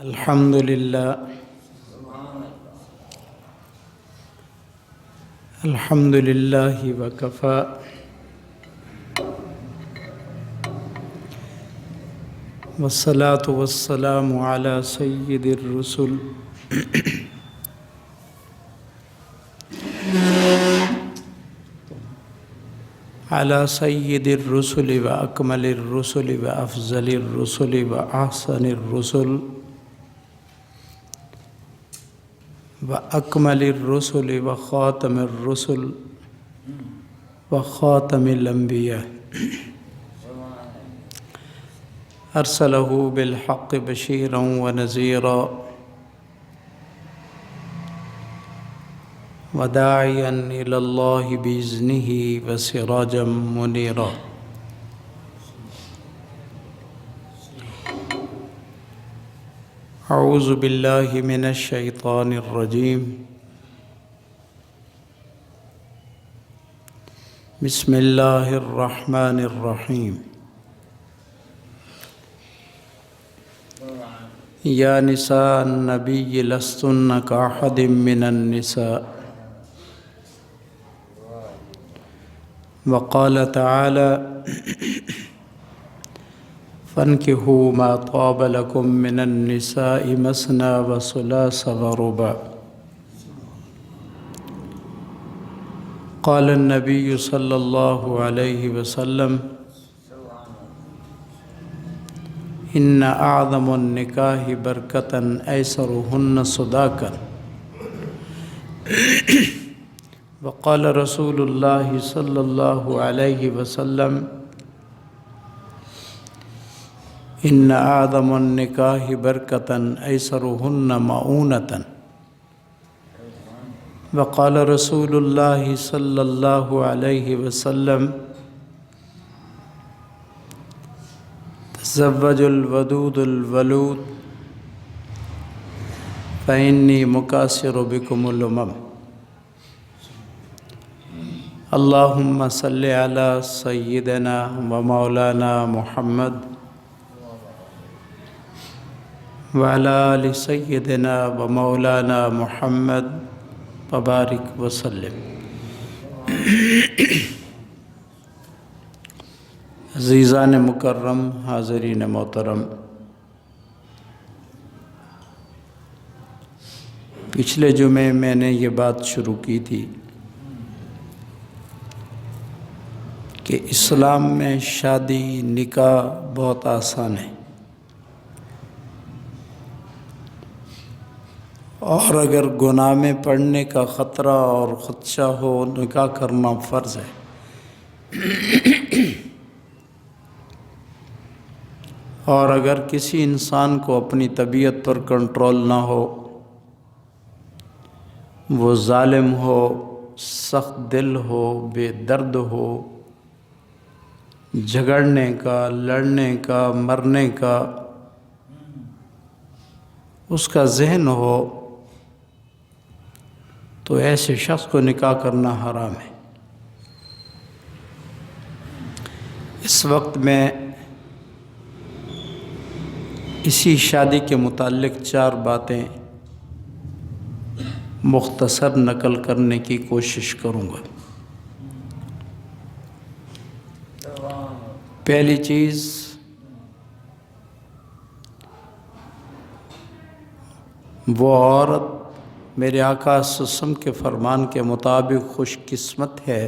الحمد لله الحمد لله وكفى والصلاة والسلام على سيد الرسل على سيد الرسل وأكمل الرسل وأفضل الرسل وأحسن الرسل وأكمل الرسل وخاتم الرسل وخاتم الأنبياء أرسله بالحق بشيرا ونذيرا وداعيا إلى الله بإذنه وسراجا منيرا أعوذ بالله من الشيطان الرجيم بسم الله الرحمن الرحيم يا نساء النبي لستن كأحد من النساء وقال تعالى فانكحوا ما طاب لكم من النساء مثنى وثلاث ورباع قال النبي صلى الله عليه وسلم إن أعظم النكاح بركة أيسرهن صداقا وقال رسول الله صلى الله عليه وسلم إن أعظم النكاح بركة أيسرهن مؤونة وقال رسول الله صلى الله عليه وسلم تزوج الودود الولود فإني مكاثر بكم الأمم اللهم صل على سيدنا ومولانا محمد وعلى آل سيدنا ومولانا محمد وبارك وسلم عزیزان مکرم، حاضرین محترم، پچھلے جمعے میں نے یہ بات شروع کی تھی کہ اسلام میں شادی نکاح بہت آسان ہے، اور اگر گناہ میں پڑنے کا خطرہ اور خدشہ ہو نکاح کرنا فرض ہے۔ اور اگر کسی انسان کو اپنی طبیعت پر کنٹرول نہ ہو، وہ ظالم ہو، سخت دل ہو، بے درد ہو، جھگڑنے کا، لڑنے کا، مرنے کا اس کا ذہن ہو، تو ایسے شخص کو نکاح کرنا حرام ہے۔ اس وقت میں اسی شادی کے متعلق 4 باتیں مختصر نقل کرنے کی کوشش کروں گا۔ پہلی چیز، وہ عورت میرے آقا صلی اللہ علیہ وسلم کے فرمان کے مطابق خوش قسمت ہے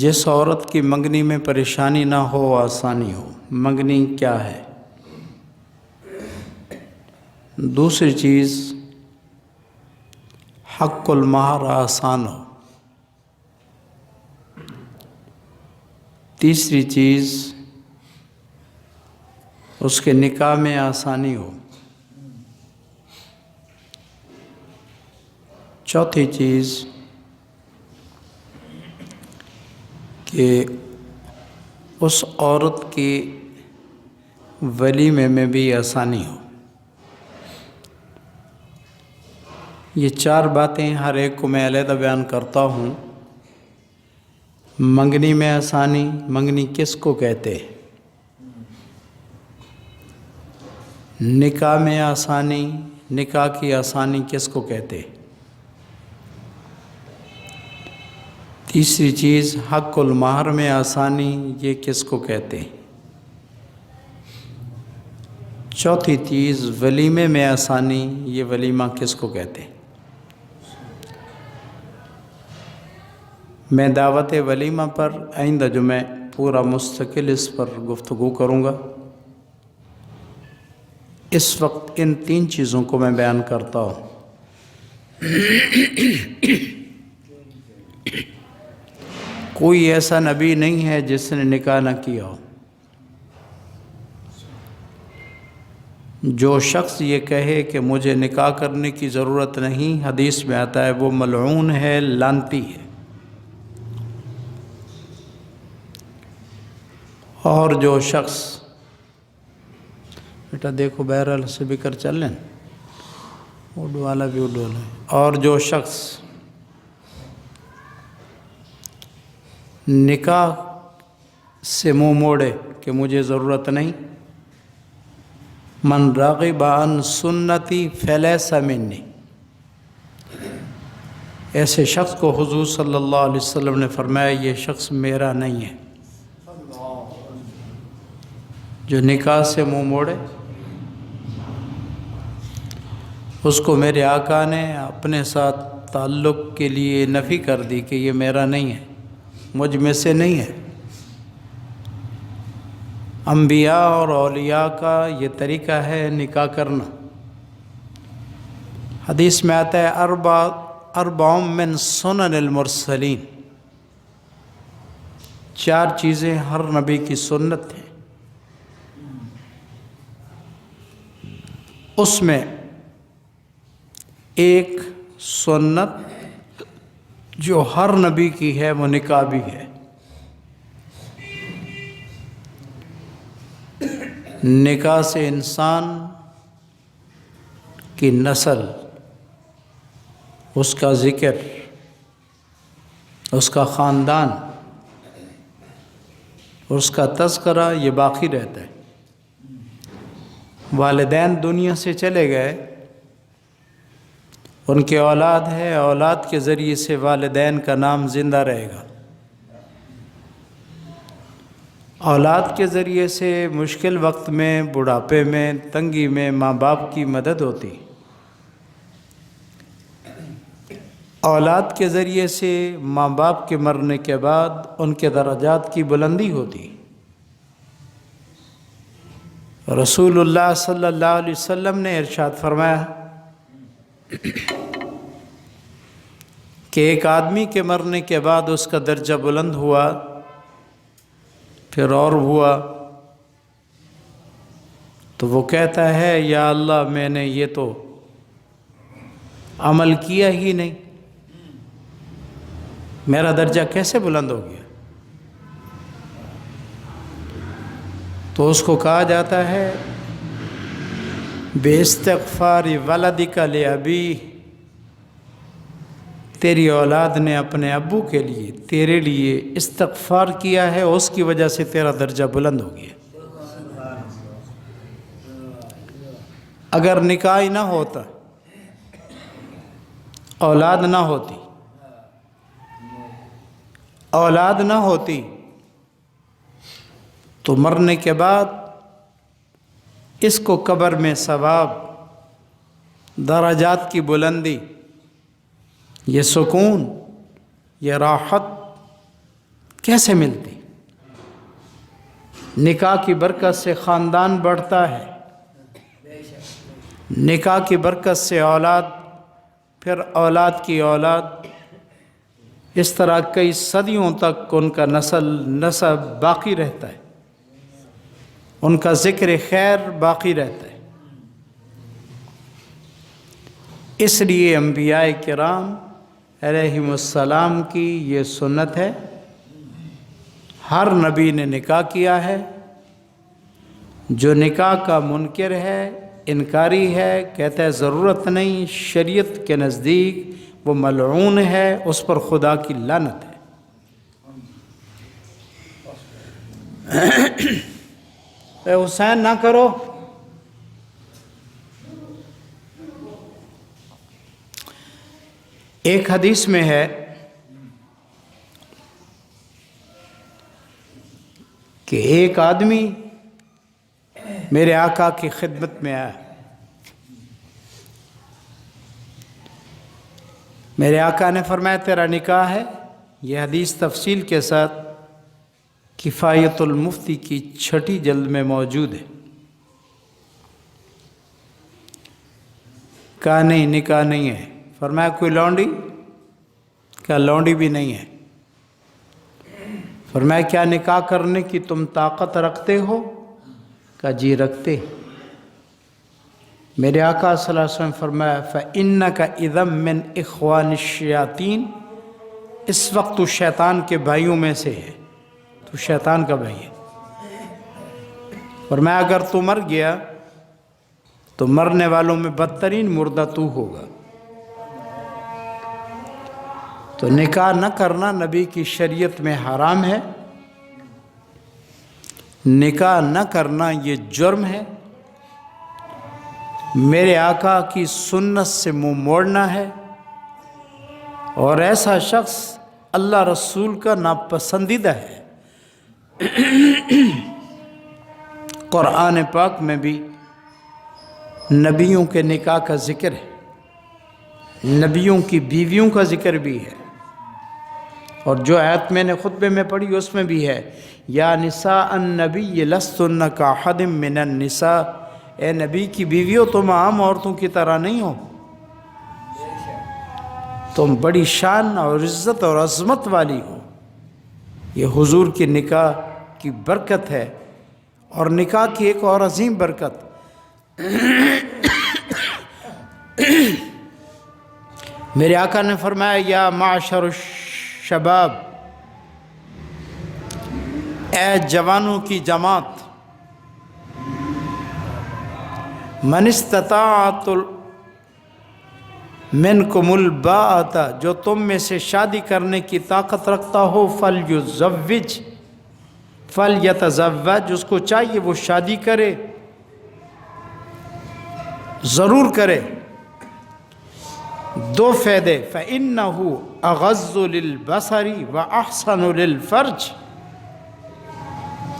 جس عورت کی منگنی میں پریشانی نہ ہو، آسانی ہو۔ منگنی کیا ہے؟ دوسری چیز، حق المہر آسان ہو۔ تیسری چیز، اس کے نکاح میں آسانی ہو۔ چوتھی چیز کہ اس عورت کی ولیمے میں بھی آسانی ہو۔ یہ 4 باتیں ہر ایک کو میں علیحدہ بیان کرتا ہوں۔ منگنی میں آسانی، منگنی کس کو کہتے ہیں؟ نکاح میں آسانی، نکاح کی آسانی کس کو کہتے؟ تیسری چیز حق المہر میں آسانی، یہ کس کو کہتے ہیں؟ چوتھی چیز ولیمے میں آسانی، یہ ولیمہ کس کو کہتے ہیں؟ میں دعوت ولیمہ پر آئندہ جمعہ پورا مستقل اس پر گفتگو کروں گا۔ اس وقت ان تین چیزوں کو میں بیان کرتا ہوں۔ کوئی ایسا نبی نہیں ہے جس نے نکاح نہ کیا ہو۔ جو شخص یہ کہے کہ مجھے نکاح کرنے کی ضرورت نہیں، حدیث میں آتا ہے وہ ملعون ہے، لعنتی ہے۔ اور جو شخص، بیٹا دیکھو بہرحال سپیکر چل لیں، اڈ والا بھی اڈ والا ہے۔ اور جو شخص نکاح سے منہ موڑے کہ مجھے ضرورت نہیں، من راغب عن سنتی فلیس منی، ایسے شخص کو حضور صلی اللہ علیہ وسلم نے فرمایا یہ شخص میرا نہیں ہے۔ جو نکاح سے منہ موڑے اس کو میرے آقا نے اپنے ساتھ تعلق کے لیے نفی کر دی کہ یہ میرا نہیں ہے، مجھ میں سے نہیں ہے۔ انبیاء اور اولیاء کا یہ طریقہ ہے نکاح کرنا۔ حدیث میں آتا ہے اربع من سنن المرسلین، چار چیزیں ہر نبی کی سنت ہیں۔ اس میں ایک سنت جو ہر نبی کی ہے وہ نکاح بھی ہے۔ نکاح سے انسان کی نسل، اس کا ذکر، اس کا خاندان، اس کا تذکرہ یہ باقی رہتا ہے۔ والدین دنیا سے چلے گئے، ان کے اولاد ہے، اولاد کے ذریعے سے والدین کا نام زندہ رہے گا۔ اولاد کے ذریعے سے مشکل وقت میں، بڑھاپے میں، تنگی میں ماں باپ کی مدد ہوتی۔ اولاد کے ذریعے سے ماں باپ کے مرنے کے بعد ان کے درجات کی بلندی ہوتی۔ رسول اللہ صلی اللہ علیہ وسلم نے ارشاد فرمایا کہ ایک آدمی کے مرنے کے بعد اس کا درجہ بلند ہوا، پھر اور ہوا، تو وہ کہتا ہے یا اللہ میں نے یہ تو عمل کیا ہی نہیں، میرا درجہ کیسے بلند ہو گیا؟ تو اس کو کہا جاتا ہے باستغفار ولدک لابی، تیری اولاد نے اپنے ابو کے لیے تیرے لیے استغفار کیا ہے، اس کی وجہ سے تیرا درجہ بلند ہو گیا۔ اگر نکاح نہ ہوتا، اولاد نہ ہوتی، اولاد نہ ہوتی تو مرنے کے بعد اس کو قبر میں ثواب، درجات کی بلندی، یہ سکون، یہ راحت کیسے ملتی؟ نکاح کی برکت سے خاندان بڑھتا ہے، نکاح کی برکت سے اولاد، پھر اولاد کی اولاد، اس طرح کئی صدیوں تک ان کا نسب باقی رہتا ہے، ان کا ذکر خیر باقی رہتا ہے۔ اس لیے انبیاء کرام علیہم السلام کی یہ سنت ہے، ہر نبی نے نکاح کیا ہے۔ جو نکاح کا منکر ہے، انکاری ہے، کہتا ہے ضرورت نہیں، شریعت کے نزدیک وہ ملعون ہے، اس پر خدا کی لعنت ہے۔ اے حسین نہ کرو، ایک حدیث میں ہے کہ ایک آدمی میرے آقا کی خدمت میں آیا. میرے آقا نے فرمایا تیرا نکاح ہے. یہ حدیث تفصیل کے ساتھ کفایت المفتی کی 6 جلد میں موجود ہے. کہا نہیں نکاح نہیں ہے. فرمایا کوئی لونڈی؟ کہا لونڈی بھی نہیں ہے. فرمایا کیا نکاح کرنے کی تم طاقت رکھتے ہو؟ کہا جی رکھتے. میرے آقا صلی اللہ علیہ وسلم فرمایا فَإِنَّكَ إِذًا مِّنْ إِخْوَانِ الشَّيَاطِينِ. اس وقت تو شیطان کے بھائیوں میں سے ہے، تو شیطان کا بھائی ہے. فرمایا اگر تو مر گیا تو مرنے والوں میں بدترین مردہ تو ہوگا. تو نکاح نہ کرنا نبی کی شریعت میں حرام ہے. نکاح نہ کرنا یہ جرم ہے. میرے آقا کی سنت سے منہ موڑنا ہے، اور ایسا شخص اللہ رسول کا ناپسندیدہ ہے. قرآن پاک میں بھی نبیوں کے نکاح کا ذکر ہے، نبیوں کی بیویوں کا ذکر بھی ہے. اور جو آیت میں نے خطبے میں پڑھی اس میں بھی ہے یا نساء النبی لستن کاحد من النساء. اے نبی کی بیویوں تم عام عورتوں کی طرح نہیں ہو، تم بڑی شان اور عزت اور عظمت والی ہو. یہ حضور کی نکاح کی برکت ہے. اور نکاح کی ایک اور عظیم برکت میرے آقا نے فرمایا یا معشر الشباب، اے جوانوں کی جماعت، من استطاعت منکم الباءۃ، جو تم میں سے شادی کرنے کی طاقت رکھتا ہو، فلیزوج فلیتزوج، اس کو چاہیے وہ شادی کرے، ضرور کرے. 2 فائدے، فَإِنَّهُ أَغَضُّ لِلْبَصَرِ وَأَحْسَنُ لِلْفَرْجِ.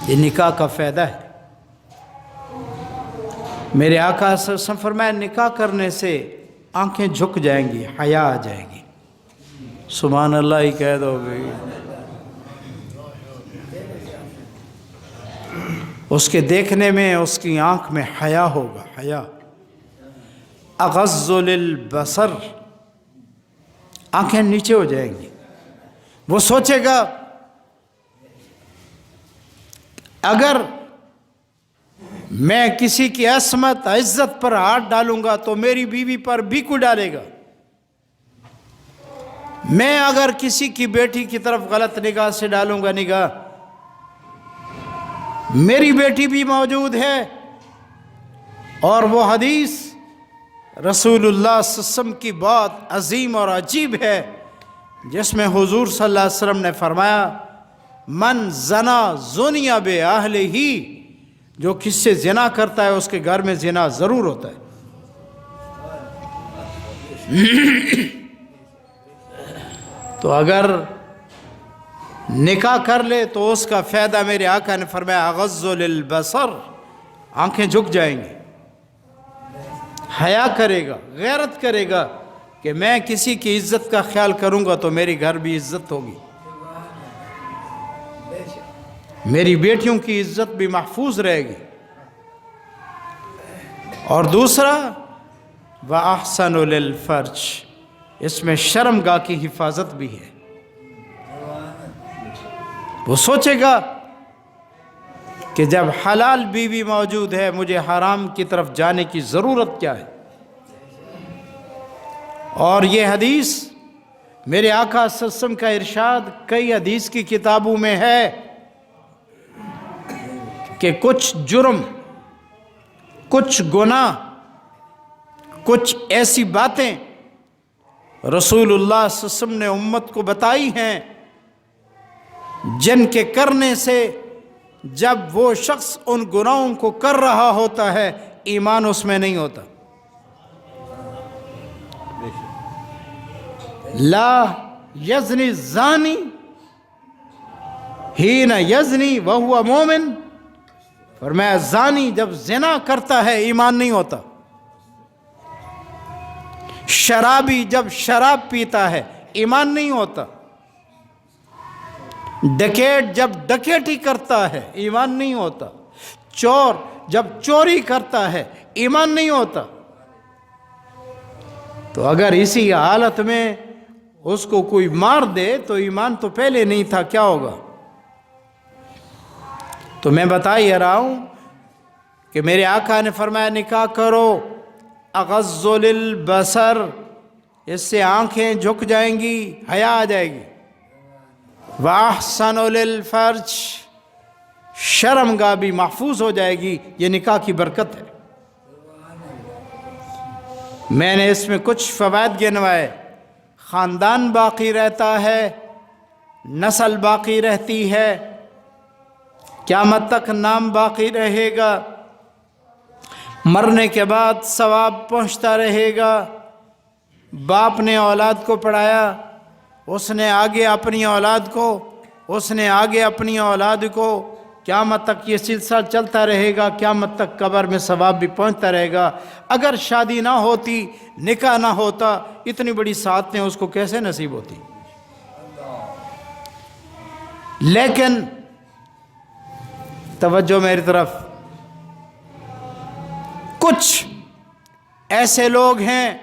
یہ نکاح کا فائدہ ہے. میرے آقا صلی اللہ علیہ وسلم فرمایا نکاح کرنے سے آنکھیں جھک جائیں گی، حیا آ جائے گی. سبحان اللہ ہی کہہ دو گئی. اس کے دیکھنے میں اس کی آنکھ میں حیا ہوگا، حیا. اغض للبصر، آنکھیں نیچے ہو جائیں گی. وہ سوچے گا اگر میں کسی کی عصمت عزت پر ہاتھ ڈالوں گا تو میری بیوی پر بھی کوئی ڈالے گا. میں اگر کسی کی بیٹی کی طرف غلط نگاہ سے ڈالوں گا نگاہ، میری بیٹی بھی موجود ہے. اور وہ حدیث رسول اللہ صلی اللہ علیہ وسلم کی بات عظیم اور عجیب ہے جس میں حضور صلی اللہ علیہ وسلم نے فرمایا من زنا زنیا بأہلہ، جو کس سے زنا کرتا ہے اس کے گھر میں زنا ضرور ہوتا ہے. تو اگر نکاح کر لے تو اس کا فائدہ میرے آقا نے فرمایا اغض للبصر، آنکھیں جھک جائیں گی، حیا کرے گا، غیرت کرے گا کہ میں کسی کی عزت کا خیال کروں گا تو میری گھر بھی عزت ہوگی، میری بیٹیوں کی عزت بھی محفوظ رہے گی. اور دوسرا وَأَحْسَنُ لِلْفَرْجِ، اس میں شرمگاہ کی حفاظت بھی ہے. وہ سوچے گا کہ جب حلال بیوی موجود ہے مجھے حرام کی طرف جانے کی ضرورت کیا ہے. اور یہ حدیث میرے آقا صلی اللہ علیہ وسلم کا ارشاد کئی حدیث کی کتابوں میں ہے کہ کچھ جرم، کچھ گناہ، کچھ ایسی باتیں رسول اللہ صلی اللہ علیہ وسلم نے امت کو بتائی ہیں جن کے کرنے سے جب وہ شخص ان گناہوں کو کر رہا ہوتا ہے ایمان اس میں نہیں ہوتا. لا یزنی زانی ہین یزنی وہو مومن، فرمایا زانی جب زنا کرتا ہے ایمان نہیں ہوتا، شرابی جب شراب پیتا ہے ایمان نہیں ہوتا، ڈکیٹ جب ڈکیٹی کرتا ہے ایمان نہیں ہوتا، چور جب چوری کرتا ہے ایمان نہیں ہوتا۔ تو اگر اسی حالت میں اس کو کوئی مار دے تو ایمان تو پہلے نہیں تھا، کیا ہوگا؟ تو میں بتا ہی رہا ہوں کہ میرے آقا نے فرمایا نکاح کرو، اغض للبصر، اس سے آنکھیں جھک جائیں گی، حیا آ جائے گی، وَأَحْسَنُ لِلْفَرْجِ، شرمگاہ بھی محفوظ ہو جائے گی، یہ نکاح کی برکت ہے۔ میں نے اس میں کچھ فوائد گنوائے، خاندان باقی رہتا ہے، نسل باقی رہتی ہے، قیامت تک نام باقی رہے گا، مرنے کے بعد ثواب پہنچتا رہے گا۔ باپ نے اولاد کو پڑھایا، اس نے آگے اپنی اولاد کو، اس نے آگے اپنی اولاد کو، قیامت تک یہ سلسلہ چلتا رہے گا، قیامت تک قبر میں ثواب بھی پہنچتا رہے گا۔ اگر شادی نہ ہوتی، نکاح نہ ہوتا، اتنی بڑی سعادتیں اس کو کیسے نصیب ہوتی؟ لیکن توجہ میری طرف، کچھ ایسے لوگ ہیں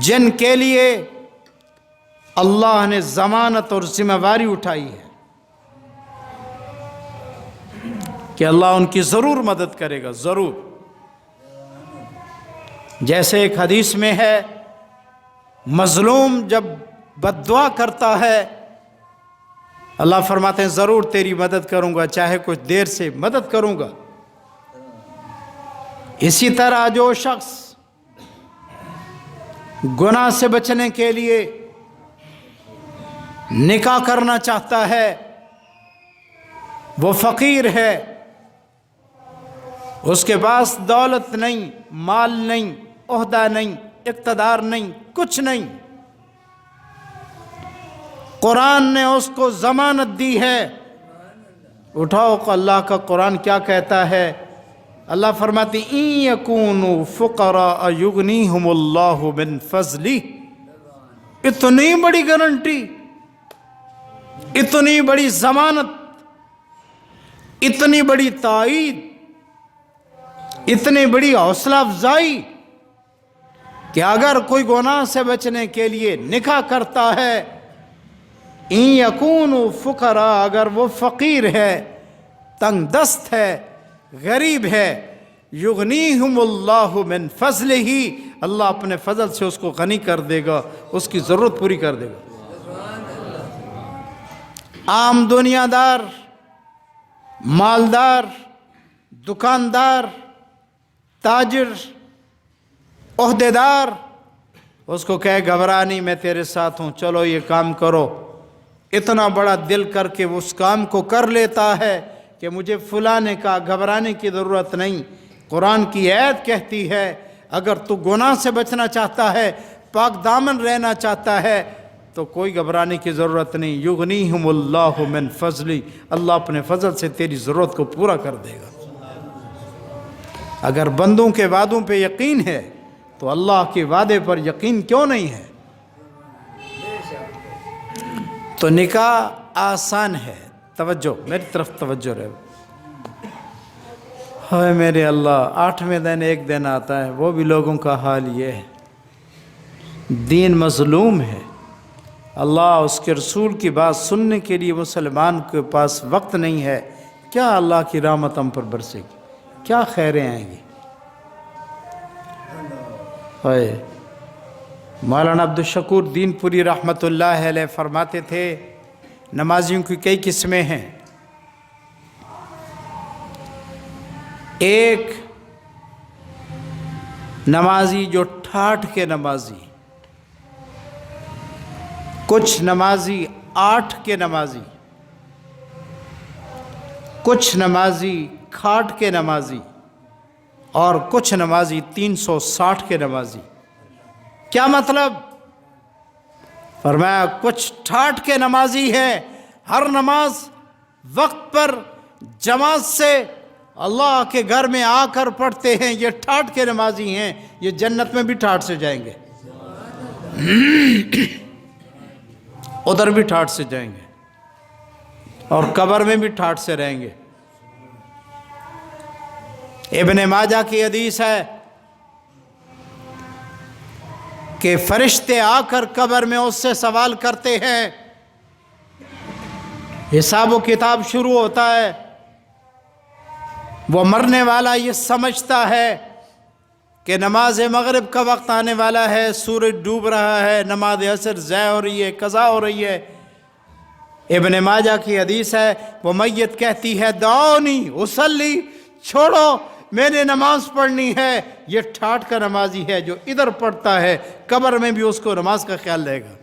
جن کے لیے اللہ نے ضمانت اور ذمہ داری اٹھائی ہے کہ اللہ ان کی ضرور مدد کرے گا، ضرور۔ جیسے ایک حدیث میں ہے، مظلوم جب بد دعا کرتا ہے اللہ فرماتے ہیں ضرور تیری مدد کروں گا، چاہے کچھ دیر سے مدد کروں گا۔ اسی طرح جو شخص گناہ سے بچنے کے لیے نکاح کرنا چاہتا ہے، وہ فقیر ہے، اس کے پاس دولت نہیں، مال نہیں، عہدہ نہیں، اقتدار نہیں، کچھ نہیں، قرآن نے اس کو ضمانت دی ہے۔ اٹھاؤ اللہ کا قرآن کیا کہتا ہے؟ اللہ فرماتی ان یکونوا فقراء یغنیہم اللہ من فضلہ۔ اتنی بڑی گارنٹی، اتنی بڑی ضمانت، اتنی بڑی تائید، اتنی بڑی حوصلہ افزائی کہ اگر کوئی گناہ سے بچنے کے لیے نکاح کرتا ہے، ان یکونوا فقراء، اگر وہ فقیر ہے، تنگ دست ہے، غریب ہے، یغنیہم اللہ من فضلہ، اللہ اپنے فضل سے اس کو غنی کر دے گا، اس کی ضرورت پوری کر دے گا۔ عام دنیا دار، مالدار، دکاندار، تاجر، عہدیدار اس کو کہے گھبرا نہیں، میں تیرے ساتھ ہوں، چلو یہ کام کرو، اتنا بڑا دل کر کے اس کام کو کر لیتا ہے کہ مجھے فلاں نے کہا، گھبرانے کی ضرورت نہیں۔ قرآن کی آیت کہتی ہے اگر تو گناہ سے بچنا چاہتا ہے، پاک دامن رہنا چاہتا ہے، تو کوئی گھبرانے کی ضرورت نہیں۔ یغنیہم اللہ من فضلی، اللہ اپنے فضل سے تیری ضرورت کو پورا کر دے گا۔ اگر بندوں کے وعدوں پہ یقین ہے تو اللہ کے وعدے پر یقین کیوں نہیں ہے؟ تو نکاح آسان ہے، توجہ میری طرف توجہ رہے۔ ہائے میرے اللہ، 8ویں دن ایک دن آتا ہے، وہ بھی لوگوں کا حال یہ ہے، دین مظلوم ہے، اللہ اس کے رسول کی بات سننے کے لیے مسلمان کے پاس وقت نہیں ہے، کیا اللہ کی رحمت ہم پر برسے گی؟ کیا خیریں آئیں گی؟ ہائے مولانا عبدالشکور دین پوری رحمۃ اللہ علیہ فرماتے تھے نمازیوں کی کئی قسمیں ہیں، ایک نمازی جو ٹھاٹھ کے نمازی، کچھ نمازی 8 کے نمازی، کچھ نمازی کھاٹ کے نمازی، اور کچھ نمازی 360 کے نمازی۔ کیا مطلب؟ فرمایا کچھ ٹھاٹ کے نمازی ہیں، ہر نماز وقت پر جماعت سے اللہ کے گھر میں آ کر پڑھتے ہیں، یہ ٹھاٹ کے نمازی ہیں، یہ جنت میں بھی ٹھاٹ سے جائیں گے، ادھر بھی ٹھاٹ سے جائیں گے اور قبر میں بھی ٹھاٹ سے رہیں گے۔ ابن ماجہ کی حدیث ہے کہ فرشتے آ کر قبر میں اس سے سوال کرتے ہیں، حساب و کتاب شروع ہوتا ہے، وہ مرنے والا یہ سمجھتا ہے کہ نماز مغرب کا وقت آنے والا ہے، سورج ڈوب رہا ہے، نماز عصر ضائع ہو رہی ہے، قضا ہو رہی ہے۔ ابن ماجہ کی حدیث ہے، وہ میت کہتی ہے دعونی اصلی، چھوڑو میں نے نماز پڑھنی ہے۔ یہ ٹھاٹ کا نمازی ہے جو ادھر پڑھتا ہے، قبر میں بھی اس کو نماز کا خیال رہے گا۔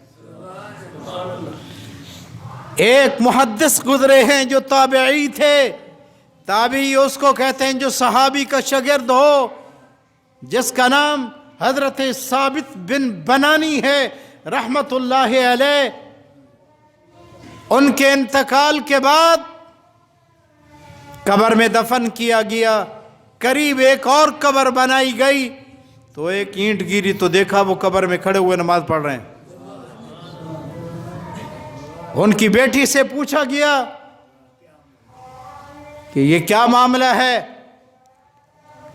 ایک محدث گزرے ہیں جو تابعی تھے، تابعی اس کو کہتے ہیں جو صحابی کا شاگرد ہو، جس کا نام حضرت ثابت بن بنانی ہے رحمت اللہ علیہ۔ ان کے انتقال کے بعد قبر میں دفن کیا گیا، قریب ایک اور قبر بنائی گئی تو ایک اینٹ گری تو دیکھا وہ قبر میں کھڑے ہوئے نماز پڑھ رہے ہیں۔ ان کی بیٹی سے پوچھا گیا کہ یہ کیا معاملہ ہے،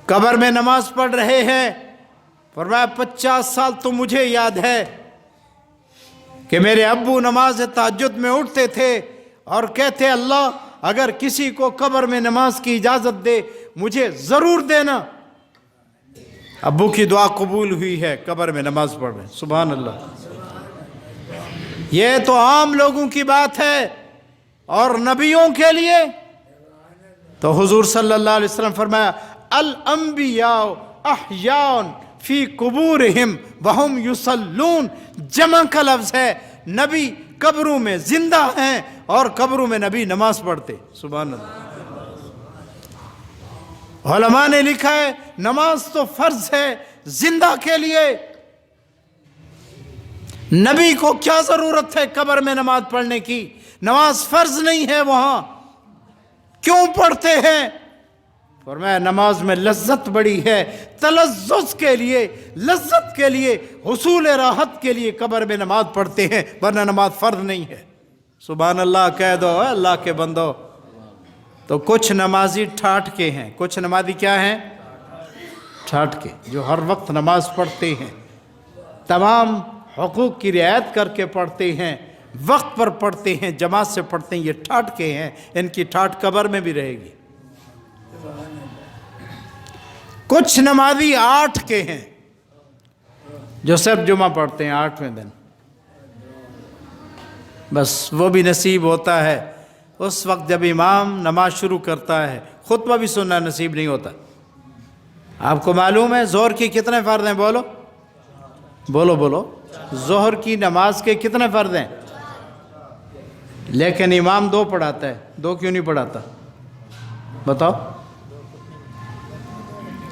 قبر میں نماز پڑھ رہے ہیں؟ فرمایا 50 سال تو مجھے یاد ہے کہ میرے ابو نماز تہجد میں اٹھتے تھے اور کہتے اللہ اگر کسی کو قبر میں نماز کی اجازت دے مجھے ضرور دینا۔ ابو کی دعا قبول ہوئی ہے، قبر میں نماز پڑھ رہے ہیں، سبحان اللہ۔ یہ تو عام لوگوں کی بات ہے، اور نبیوں کے لیے تو حضور صلی اللہ علیہ وسلم فرمایا الانبیاء احیاء فی قبورہم وہم یصلون، جمع کا لفظ ہے، نبی قبروں میں زندہ ہیں اور قبروں میں نبی نماز پڑھتے، سبحان اللہ۔ علماء نے لکھا ہے نماز تو فرض ہے زندہ کے لیے، نبی کو کیا ضرورت ہے قبر میں نماز پڑھنے کی؟ نماز فرض نہیں ہے وہاں، کیوں پڑھتے ہیں؟ فرمایا نماز میں لذت بڑی ہے، تلذذ کے لیے، لذت کے لیے، حصول راحت کے لیے قبر میں نماز پڑھتے ہیں، ورنہ نماز فرض نہیں ہے۔ سبحان اللہ کہہ دو اللہ کے بندو۔ تو کچھ نمازی ٹھاٹ کے ہیں، کچھ نمازی کیا ہیں؟ ٹھاٹ کے، جو ہر وقت نماز پڑھتے ہیں، تمام حقوق کی رعایت کر کے پڑھتے ہیں، وقت پر پڑھتے ہیں، جماعت سے پڑھتے ہیں، یہ ٹھاٹ کے ہیں، ان کی ٹھاٹ قبر میں بھی رہے گی۔ کچھ نمازی 8 کے ہیں جو صرف جمعہ پڑھتے ہیں 8ویں دن، بس وہ بھی نصیب ہوتا ہے اس وقت جب امام نماز شروع کرتا ہے، خطبہ بھی سننا نصیب نہیں ہوتا۔ آپ کو معلوم ہے ظہر کی کتنے فرض ہیں؟ بولو بولو بولو، ظہر کی نماز کے کتنے فرض ہیں؟ لیکن امام 2 پڑھاتا ہے، 2 کیوں نہیں پڑھاتا؟ بتاؤ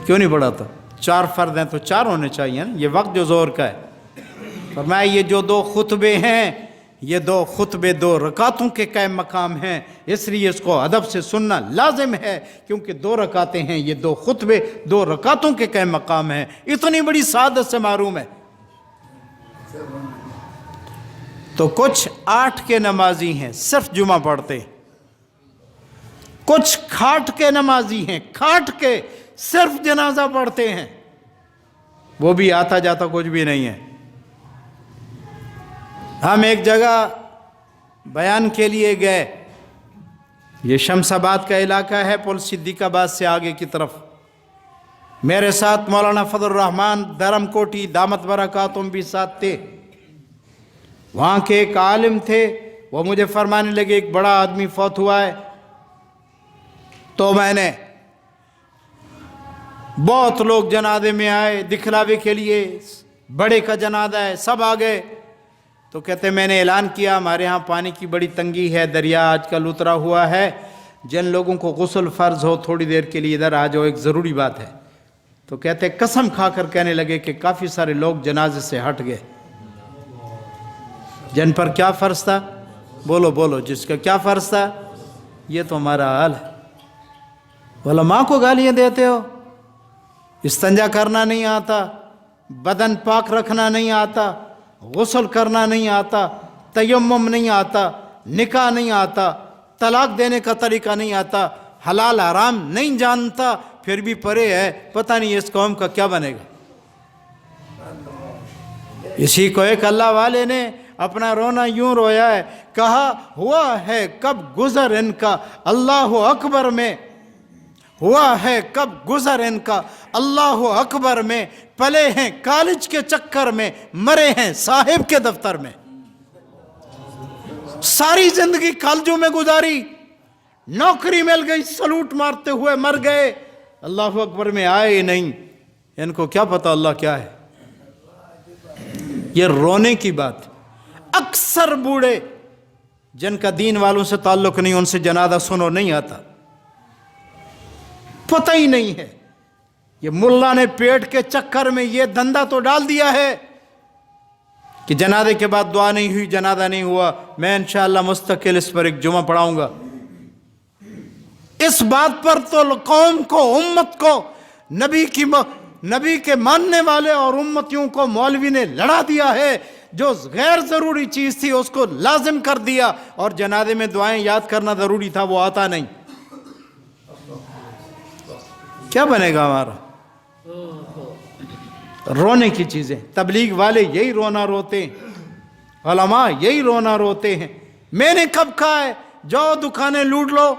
کیوں نہیں پڑھاتا؟ 4 فرض ہیں تو 4 ہونے چاہیے نا، یہ وقت جو ظہر کا ہے۔ فرمایا یہ جو 2 خطبے ہیں، یہ 2 خطبے 2 رکعتوں کے قائم مقام ہیں، اس لیے اس کو ادب سے سننا لازم ہے، کیونکہ 2 رکعتیں ہیں، یہ 2 خطبے 2 رکعتوں کے قائم مقام ہیں۔ اتنی بڑی سعادت سے محروم ہے۔ تو کچھ 8 کے نمازی ہیں صرف جمعہ پڑھتے، کچھ کھاٹ کے نمازی ہیں، کھاٹ کے صرف جنازہ پڑھتے ہیں، وہ بھی آتا جاتا کچھ بھی نہیں ہے۔ ہم ایک جگہ بیان کے لیے گئے، یہ شمس آباد کا علاقہ ہے، پل صدیق آباد سے آگے کی طرف۔ میرے ساتھ مولانا فضل الرحمن دھرم کوٹی دامت برکاتہم بھی ساتھ تھے۔ وہاں کے ایک عالم تھے، وہ مجھے فرمانے لگے ایک بڑا آدمی فوت ہوا ہے۔ تو میں نے بہت لوگ جنازے میں آئے دکھلاوے کے لیے، بڑے کا جنازہ ہے، سب آ گئے۔ تو کہتے میں نے اعلان کیا ہمارے ہاں پانی کی بڑی تنگی ہے، دریا آج کل اترا ہوا ہے، جن لوگوں کو غسل فرض ہو تھوڑی دیر کے لیے ادھر آ جاؤ، ایک ضروری بات ہے۔ تو کہتے قسم کھا کر کہنے لگے کہ کافی سارے لوگ جنازے سے ہٹ گئے، جن پر کیا فرض تھا؟ بولو بولو، جس کا کیا فرض تھا؟ یہ تو ہمارا حال ہے۔ علماء کو گالیاں دیتے ہو، استنجا کرنا نہیں آتا، بدن پاک رکھنا نہیں آتا، غسل کرنا نہیں آتا، تیمم نہیں آتا، نکاح نہیں آتا، طلاق دینے کا طریقہ نہیں آتا، حلال حرام نہیں جانتا، پھر بھی پرے ہے، پتہ نہیں اس قوم کا کیا بنے گا۔ اسی کو ایک اللہ والے نے اپنا رونا یوں رویا ہے، کہا ہوا ہے کب گزر ان کا اللہ اکبر میں، ہوا ہے کب گزر ان کا اللہ اکبر میں، پلے ہیں کالج کے چکر میں، مرے ہیں صاحب کے دفتر میں۔ ساری زندگی کالجوں میں گزاری، نوکری مل گئی، سلوٹ مارتے ہوئے مر گئے، اللہ اکبر میں آئے ہی نہیں۔ ان کو کیا پتا اللہ کیا ہے؟ یہ رونے کی بات۔ اکثر بوڑھے جن کا دین والوں سے تعلق نہیں، ان سے جنازہ سنو نہیں آتا، پتہ ہی نہیں ہے۔ یہ ملا نے پیٹ کے چکر میں یہ دھندا تو ڈال دیا ہے کہ جنازے کے بعد دعا نہیں ہوئی، جنازہ نہیں ہوا، میں انشاءاللہ مستقل اس پر ایک جمعہ پڑھاؤں گا۔ اس بات پر تو قوم کو، امت کو، نبی کے ماننے والے اور امتیوں کو مولوی نے لڑا دیا ہے۔ جو غیر ضروری چیز تھی اس کو لازم کر دیا، اور جنازے میں دعائیں یاد کرنا ضروری تھا، وہ آتا نہیں۔ کیا بنے گا ہمارا؟ رونے کی چیزیں۔ تبلیغ والے یہی رونا روتے ہیں، علماء یہی رونا روتے ہیں۔ میں نے کب کہا ہے جاؤ دکانیں لوٹ لو،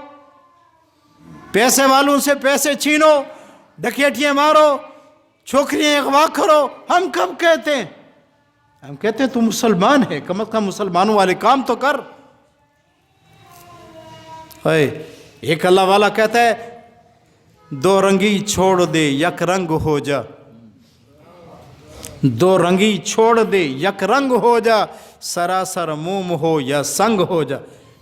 پیسے والوں سے پیسے چھینو، ڈکیٹیاں مارو، چھوکریاں اغوا کرو؟ ہم کب کہتے ہیں؟ ہم کہتے ہیں تو مسلمان ہے، کم از کم مسلمانوں والے کام تو کر۔ ایک اللہ والا کہتا ہے دو رنگی چھوڑ دے یک رنگ ہو جا، دو رنگی چھوڑ دے یک رنگ ہو جا، سراسر موم ہو یا سنگ ہو جا،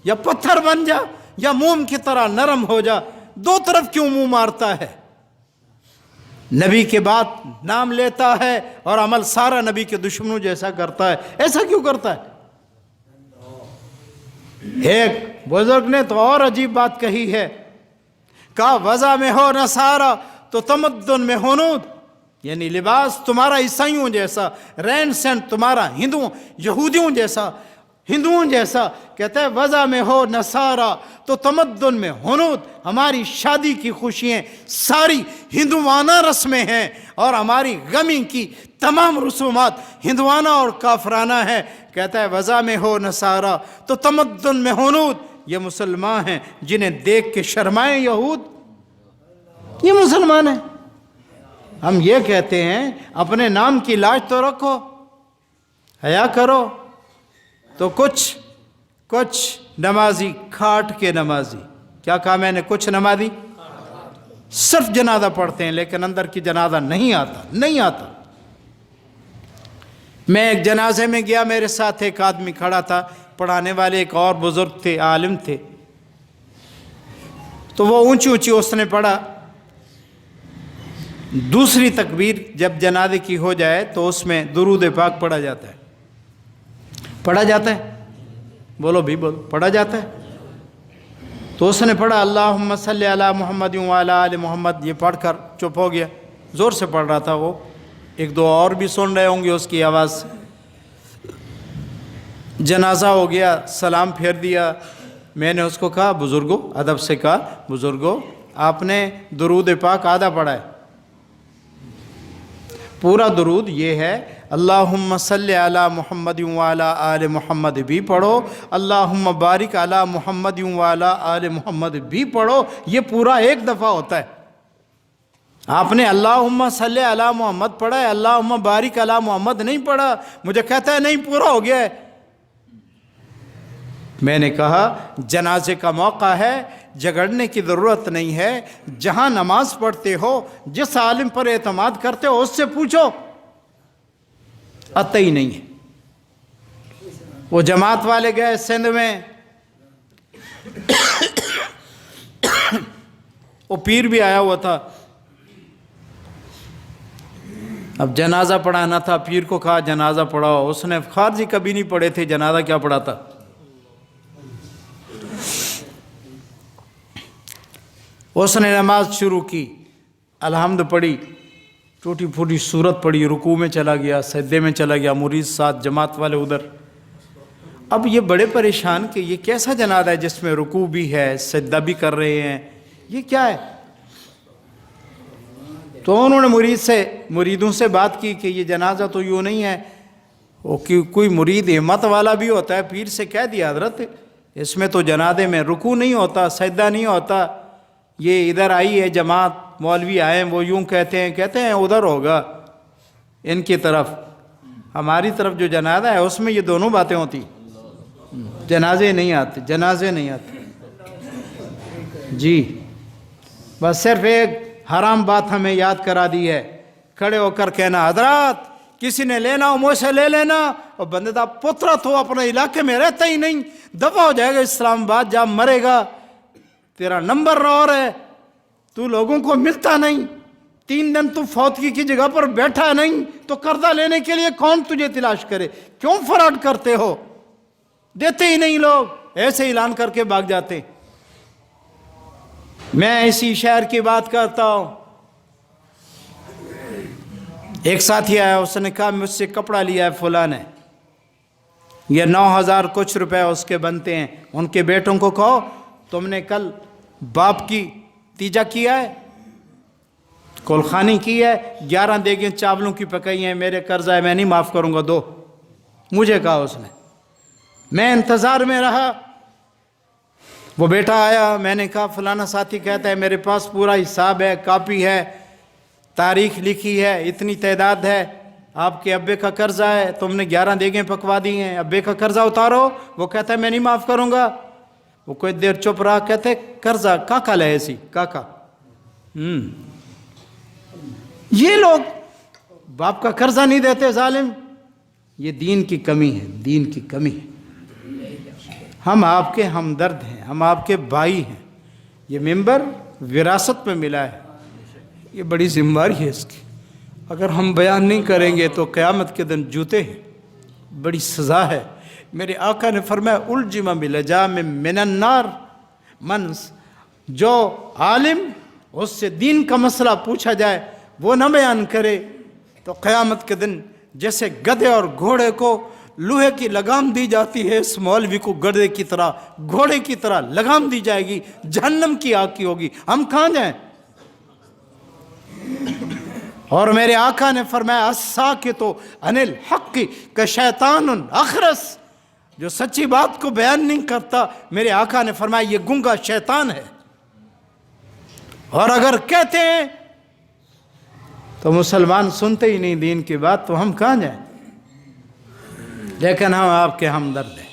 یا پتھر بن جا یا موم کی طرح نرم ہو جا۔ دو طرف کیوں منہ مارتا ہے؟ نبی کے بعد نام لیتا ہے اور عمل سارا نبی کے دشمنوں جیسا کرتا ہے، ایسا کیوں کرتا ہے؟ ایک بزرگ نے تو اور عجیب بات کہی ہے، کہا وضع میں ہو نصارہ تو تمدن میں ہنود، یعنی لباس تمہارا عیسائیوں جیسا، رہن سہن تمہارا یہودیوں جیسا، ہندوؤں جیسا۔ کہتا ہے وضع میں ہو نصارہ تو تمدن میں ہنود، ہماری شادی کی خوشیاں ساری ہندوانہ رسمیں ہیں، اور ہماری غمی کی تمام رسومات ہندوانہ اور کافرانہ ہیں۔ کہتا ہے وضع میں ہو نصارہ تو تمدن میں ہنود، یہ مسلمان ہیں جنہیں دیکھ کے شرمائیں یہود، یہ مسلمان ہیں۔ ہم یہ کہتے ہیں اپنے نام کی لاج تو رکھو، حیا کرو۔ تو کچھ نمازی کھاٹ کے نمازی، کیا کہا میں نے؟ کچھ نمازی صرف جنازہ پڑھتے ہیں لیکن اندر کی جنازہ نہیں آتا۔ میں ایک جنازے میں گیا، میرے ساتھ ایک آدمی کھڑا تھا، پڑھانے والے ایک اور بزرگ تھے، عالم تھے، تو وہ اونچی اس نے پڑھا۔ دوسری تکبیر جب جنازے کی ہو جائے تو اس میں درود پاک پڑھا جاتا ہے، بولو بھی بولو، پڑھا جاتا ہے۔ تو اس نے پڑھا اللہم صلی علی محمد وعلی آل محمد، یہ پڑھ کر چپ ہو گیا، زور سے پڑھ رہا تھا وہ، ایک دو اور بھی سن رہے ہوں گے اس کی آواز سے۔ جنازہ ہو گیا، سلام پھیر دیا۔ میں نے اس کو کہا بزرگوں، ادب سے کہا بزرگوں، آپ نے درود پاک آدھا پڑھا ہے، پورا درود یہ ہے اللہم صلی علی محمد وعلی آل محمد بھی پڑھو، اللہم بارک علی محمد وعلی آل محمد بھی پڑھو، یہ پورا ایک دفعہ ہوتا ہے۔ آپ نے اللہم صلی علی محمد پڑھا ہے، اللہم بارک علی محمد نہیں پڑھا۔ مجھے کہتا ہے نہیں پورا ہو گیا ہے۔ میں نے کہا جنازے کا موقع ہے، جھگڑنے کی ضرورت نہیں ہے، جہاں نماز پڑھتے ہو، جس عالم پر اعتماد کرتے ہو اس سے پوچھو، آتا ہی نہیں ہے۔ وہ جماعت والے گئے سندھ میں، وہ پیر بھی آیا ہوا تھا، اب جنازہ پڑھانا تھا، پیر کو کہا جنازہ پڑھاؤ، اس نے خارجی کبھی نہیں پڑھے تھے، جنازہ کیا پڑھاتا؟ اس نے نماز شروع کی، الحمد پڑھی، ٹوٹی پھوٹی صورت پڑھی، رکوع میں چلا گیا، سجدے میں چلا گیا، مرید ساتھ، جماعت والے ادھر۔ اب یہ بڑے پریشان کہ یہ کیسا جنازہ ہے جس میں رکوع بھی ہے، سجدہ بھی کر رہے ہیں، یہ کیا ہے؟ تو انہوں نے مریدوں سے بات کی کہ یہ جنازہ تو یوں نہیں ہے، وہ کوئی مرید ہمت والا بھی ہوتا ہے، پیر سے کہہ دیا حضرت اس میں تو جنازے میں رکوع نہیں ہوتا، سجدہ نہیں ہوتا، یہ ادھر آئی ہے جماعت، مولوی آئے ہیں وہ یوں کہتے ہیں ادھر ہوگا ان کی طرف، ہماری طرف جو جنازہ ہے اس میں یہ دونوں باتیں ہوتی، جنازے نہیں آتے۔ جی بس صرف ایک حرام بات ہمیں یاد کرا دی ہے، کھڑے ہو کر کہنا حضرات کسی نے لینا ہو مجھ سے لے لینا، اور بندے دا پترا تو اپنے علاقے میں رہتا ہی نہیں، دفع ہو جائے گا اسلام آباد، جہاں مرے گا، تیرا نمبر اور ہے، تو لوگوں کو ملتا نہیں، 3 دن تو فوتگی کی جگہ پر بیٹھا نہیں، تو قرضہ لینے کے لیے کون تجھے تلاش کرے؟ کیوں فراڈ کرتے ہو؟ دیتے ہی نہیں لوگ، ایسے اعلان کر کے بھاگ جاتے۔ میں اسی شہر کی بات کرتا ہوں، ایک ساتھی آیا، اس نے کہا مجھ سے کپڑا لیا ہے فلاں نے، یہ 9,000 کچھ روپے اس کے بنتے ہیں، ان کے بیٹوں کو کہو تم نے کل باپ کی تیجا کیا ہے، کولخانی کی ہے، 11 دیگیں چاولوں کی پکائی ہیں، میرے قرضہ ہے میں نہیں معاف کروں گا، دو۔ مجھے کہا اس نے، میں انتظار میں رہا، وہ بیٹا آیا، میں نے کہا فلانا ساتھی کہتا ہے میرے پاس پورا حساب ہے، کاپی ہے، تاریخ لکھی ہے، اتنی تعداد ہے، آپ کے ابے کا قرضہ ہے، تم نے 11 دیگیں پکوا دی ہیں، ابے کا قرضہ اتارو۔ وہ کہتا ہے میں نہیں معاف کروں گا۔ وہ کوئی دیر چپ رہا، کہتے قرضہ کاکا لے ایسی کاکا۔ یہ لوگ باپ کا قرضہ نہیں دیتے ظالم، یہ دین کی کمی ہے، دین کی کمی ہے۔ ہم آپ کے ہمدرد ہیں، ہم آپ کے بھائی ہیں، یہ ممبر وراثت میں ملا ہے، یہ بڑی ذمہ داری ہے اس کی، اگر ہم بیان نہیں کریں گے تو قیامت کے دن جوتے ہیں، بڑی سزا ہے۔ میرے آقا نے فرمایا الجم بلجام من النار، جو عالم اس سے دین کا مسئلہ پوچھا جائے وہ نہ بیان کرے تو قیامت کے دن جیسے گدھے اور گھوڑے کو لوہے کی لگام دی جاتی ہے، اس مولوی کو گدھے کی طرح گھوڑے کی طرح لگام دی جائے گی، جہنم کی آگ کی ہوگی۔ ہم کہاں جائیں؟ اور میرے آقا نے فرمایا الساکت عن الحق کشیطان اخرس، جو سچی بات کو بیان نہیں کرتا، میرے آقا نے فرمایا یہ گنگا شیطان ہے۔ اور اگر کہتے ہیں تو مسلمان سنتے ہی نہیں دین کی بات، تو ہم کہاں جائیں؟ لیکن ہم آپ کے ہمدرد ہیں۔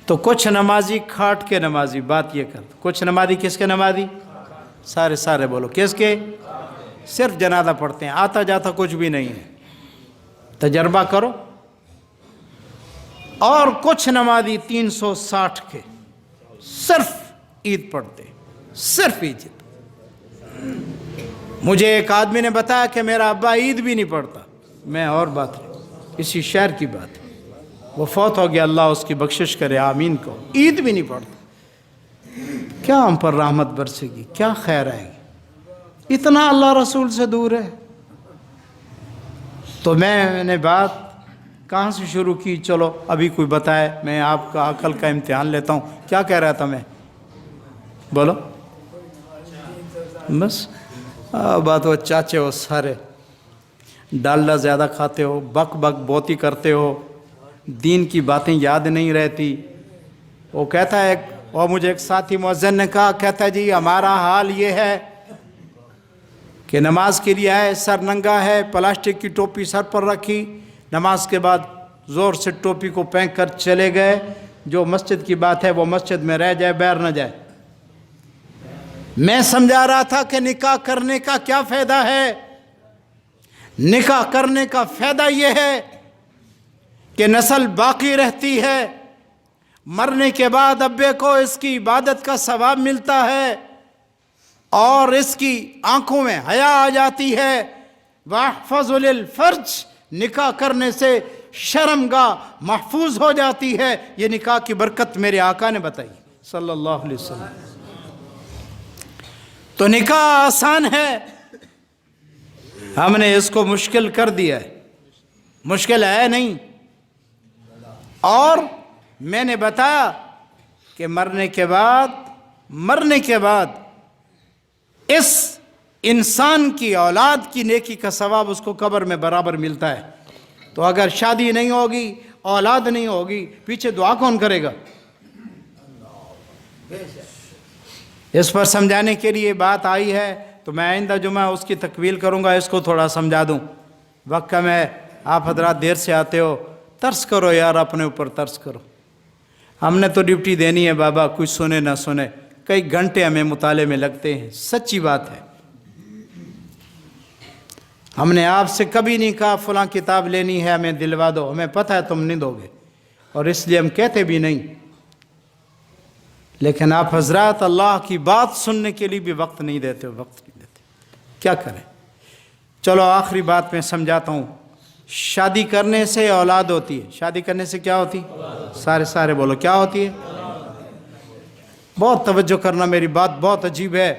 تو کچھ نمازی کھاٹ کے نمازی، بات یہ کرتے، کچھ نمازی کس کے نمازی؟ سارے بولو کس کے؟ صرف جنازہ پڑھتے ہیں، آتا جاتا کچھ بھی نہیں ہے، تجربہ کرو۔ اور کچھ نمازی 360 کے صرف عید پڑھتے، صرف عید۔ مجھے ایک آدمی نے بتایا کہ میرا ابا عید بھی نہیں پڑھتا، میں اور بات نہیں، اسی شہر کی بات ہے، وہ فوت ہو گیا، اللہ اس کی بخشش کرے، آمین کو، عید بھی نہیں پڑھتا۔ کیا ہم پر رحمت برسے گی؟ کیا خیر آئے گی؟ اتنا اللہ رسول سے دور ہے۔ تو میں نے بات کہاں سے شروع کی؟ چلو ابھی کوئی بتائے، میں آپ کا عقل کا امتحان لیتا ہوں۔ کیا کہہ رہا تھا میں؟ بولو بس بات وہ چاچے ہو سارے، ڈالڈا زیادہ کھاتے ہو، بک بوتی کرتے ہو، دین کی باتیں یاد نہیں رہتی۔ وہ کہتا ہے، اور مجھے ایک ساتھی مؤذن نے کہا، کہتا ہے جی ہمارا حال یہ ہے کہ نماز کے لیے آئے، سر ننگا ہے، پلاسٹک کی ٹوپی سر پر رکھی، نماز کے بعد زور سے ٹوپی کو پھینک کر چلے گئے، جو مسجد کی بات ہے وہ مسجد میں رہ جائے، باہر نہ جائے۔ میں سمجھا رہا تھا کہ نکاح کرنے کا کیا فائدہ ہے؟ نکاح کرنے کا فائدہ یہ ہے کہ نسل باقی رہتی ہے، مرنے کے بعد ابے کو اس کی عبادت کا ثواب ملتا ہے، اور اس کی آنکھوں میں حیا آ جاتی ہے، واحفظ للفرج، نکاح کرنے سے شرمگاہ محفوظ ہو جاتی ہے. یہ نکاح کی برکت میرے آقا نے بتائی صلی اللہ علیہ وسلم. تو نکاح آسان ہے، ہم نے اس کو مشکل کر دیا ہے. مشکل ہے نہیں. اور میں نے بتایا کہ مرنے کے بعد اس انسان کی اولاد کی نیکی کا ثواب اس کو قبر میں برابر ملتا ہے. تو اگر شادی نہیں ہوگی، اولاد نہیں ہوگی، پیچھے دعا کون کرے گا؟ اس پر سمجھانے کے لیے بات آئی ہے، تو میں آئندہ جمعہ اس کی تکمیل کروں گا. اس کو تھوڑا سمجھا دوں. وقت کم ہے، آپ حضرات دیر سے آتے ہو، ترس کرو یار، اپنے اوپر ترس کرو. ہم نے تو ڈیوٹی دینی ہے بابا، کچھ سنے نہ سنے، کئی گھنٹے ہمیں مطالعے میں لگتے ہیں. سچی بات ہے. ہم نے آپ سے کبھی نہیں کہا فلاں کتاب لینی ہے ہمیں دلوا دو، ہمیں پتہ ہے تم نہیں دو گے، اور اس لیے ہم کہتے بھی نہیں. لیکن آپ حضرات اللہ کی بات سننے کے لیے بھی وقت نہیں دیتے ہو، وقت نہیں دیتے. کیا کریں؟ چلو آخری بات میں سمجھاتا ہوں. شادی کرنے سے اولاد ہوتی ہے. شادی کرنے سے کیا ہوتی ہے؟ سارے بولو، کیا ہوتی ہے؟ بہت توجہ کرنا، میری بات بہت عجیب ہے.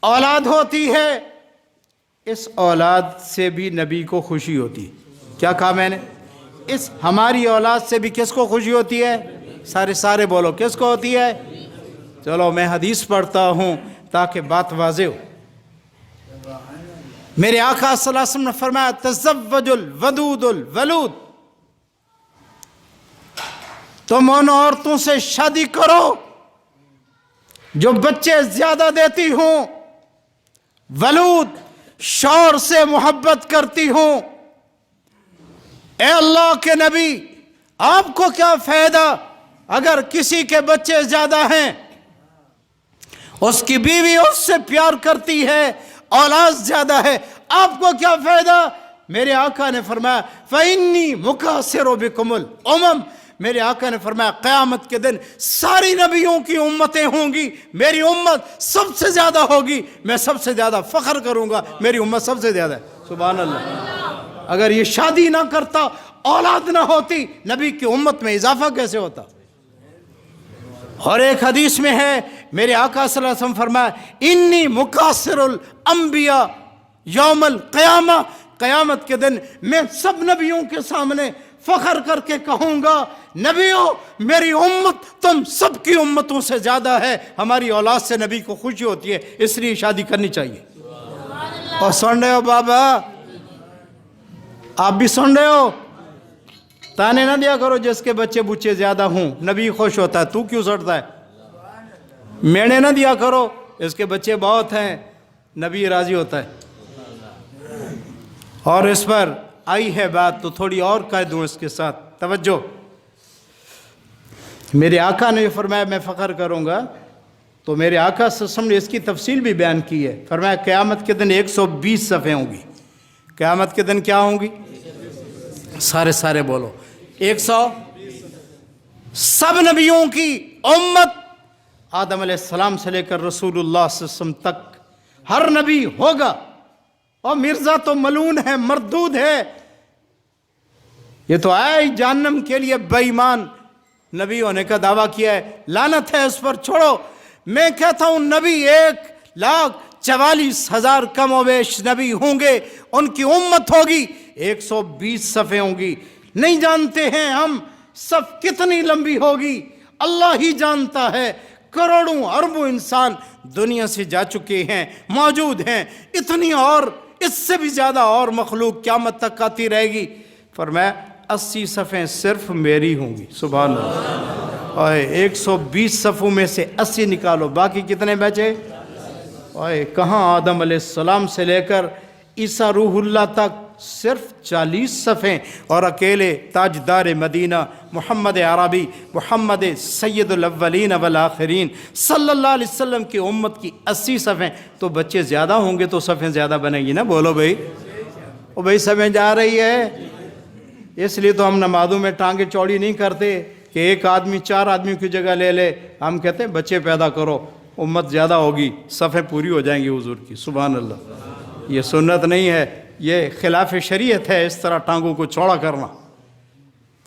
اولاد ہوتی ہے. اس اولاد سے بھی نبی کو خوشی ہوتی ہے. کیا کہا میں نے؟ اس ہماری اولاد سے بھی کس کو خوشی ہوتی ہے؟ سارے بولو، کس کو ہوتی ہے؟ چلو میں حدیث پڑھتا ہوں تاکہ بات واضح ہو. میرے آقا صلی اللہ علیہ وسلم نے فرمایا تزوج الودود الولود، تم ان عورتوں سے شادی کرو جو بچے زیادہ دیتی ہوں، ولود شوہر سے محبت کرتی ہوں. اے اللہ کے نبی، آپ کو کیا فائدہ اگر کسی کے بچے زیادہ ہیں، اس کی بیوی اس سے پیار کرتی ہے، اولاد زیادہ ہے، آپ کو کیا فائدہ؟ میرے آقا نے فرمایا فَإِنِّي مُكَاثِرُ بِكُمُ الْأُمَمْ، میرے آقا نے فرمایا قیامت کے دن ساری نبیوں کی امتیں ہوں گی، میری امت سب سے زیادہ ہوگی، میں سب سے زیادہ فخر کروں گا، میری امت سب سے زیادہ ہے. سبحان اللہ. اگر یہ شادی نہ کرتا، اولاد نہ ہوتی، نبی کی امت میں اضافہ کیسے ہوتا؟ اور ایک حدیث میں ہے میرے آقا صلی اللہ علیہ وسلم فرمایا انی مکاثر الانبیاء یوم القیامہ، قیامت کے دن میں سب نبیوں کے سامنے فخر کر کے کہوں گا نبیوں میری امت تم سب کی امتوں سے زیادہ ہے. ہماری اولاد سے نبی کو خوشی ہوتی ہے، اس لیے شادی کرنی چاہیے. اور سن رہے ہو بابا، آپ بھی سن رہے ہو؟ تانے نہ دیا کرو جس کے بچے زیادہ ہوں، نبی خوش ہوتا ہے، تو کیوں سڑتا ہے؟ مینے نہ دیا کرو اس کے بچے بہت ہیں، نبی راضی ہوتا ہے. اور اس پر آئی ہے بات تو تھوڑی اور کہہ دوں اس کے ساتھ، توجہ. میرے آقا نے فرمایا میں فخر کروں گا، تو میرے آقا صلی اللہ علیہ وسلم نے اس کی تفصیل بھی بیان کی ہے. فرمایا قیامت کے دن 120 صفحیں ہوں گی. قیامت کے دن کیا ہوں گی؟ سارے بولو 100. سب نبیوں کی امت آدم علیہ السلام سے لے کر رسول اللہ صلی اللہ علیہ وسلم تک ہر نبی ہوگا. اور مرزا تو ملعون ہے، مردود ہے، یہ تو آئے جہنم کے لیے بے ایمان نبی ہونے کا دعویٰ کیا ہے، لعنت ہے اس پر. چھوڑو، میں کہتا ہوں نبی 1,44,000 کم و بیش نبی ہوں گے، ان کی امت ہوگی 120 صفحیں ہوں گی. نہیں جانتے ہیں ہم صف کتنی لمبی ہوگی، اللہ ہی جانتا ہے. کروڑوں اربوں انسان دنیا سے جا چکے ہیں، موجود ہیں، اتنی اور اس سے بھی زیادہ اور مخلوق قیامت تک آتی رہے گی. فرمایا 80 صفحیں صرف میری ہوں گی. سبحان اللہ. اور 120 صفوں میں سے 80 نکالو، باقی کتنے بچے؟ کہاں آدم علیہ السلام سے لے کر عیسیٰ روح اللہ تک صرف 40 صفحیں. اور اکیلے تاجدار مدینہ محمد عربی، محمد سید الاولین والآخرین صلی اللہ علیہ وسلم کی امت کی 80 صفحیں. تو بچے زیادہ ہوں گے تو صفحیں زیادہ بنے گی نا. بولو بھائی، وہ بھائی سمجھ آ رہی ہے؟ اس لیے تو ہم نمازوں میں ٹانگیں چوڑی نہیں کرتے کہ ایک آدمی 4 آدمیوں کی جگہ لے لے. ہم کہتے ہیں بچے پیدا کرو، امت زیادہ ہوگی، صفحیں پوری ہو جائیں گی حضور کی. سبحان اللہ. یہ سنت نہیں ہے، یہ خلاف شریعت ہے اس طرح ٹانگوں کو چوڑا کرنا۔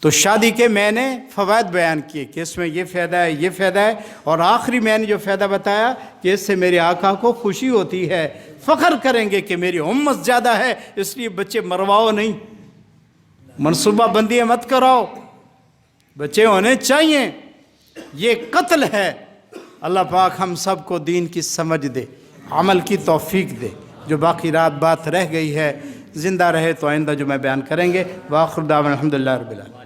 تو شادی کے میں نے فوائد بیان کیے کہ اس میں یہ فائدہ ہے، یہ فائدہ ہے، اور آخری میں نے جو فائدہ بتایا کہ اس سے میرے آقا کو خوشی ہوتی ہے، فخر کریں گے کہ میری امت زیادہ ہے، اس لیے بچے مرواؤ نہیں، منصوبہ بندیاں مت کراؤ، بچے ہونے چاہیے، یہ قتل ہے۔ اللہ پاک ہم سب کو دین کی سمجھ دے، عمل کی توفیق دے۔ جو باقی رات بات رہ گئی ہے، زندہ رہے تو آئندہ جو میں بیان کریں گے۔ وآخر دعوانا الحمدللہ رب العالمین۔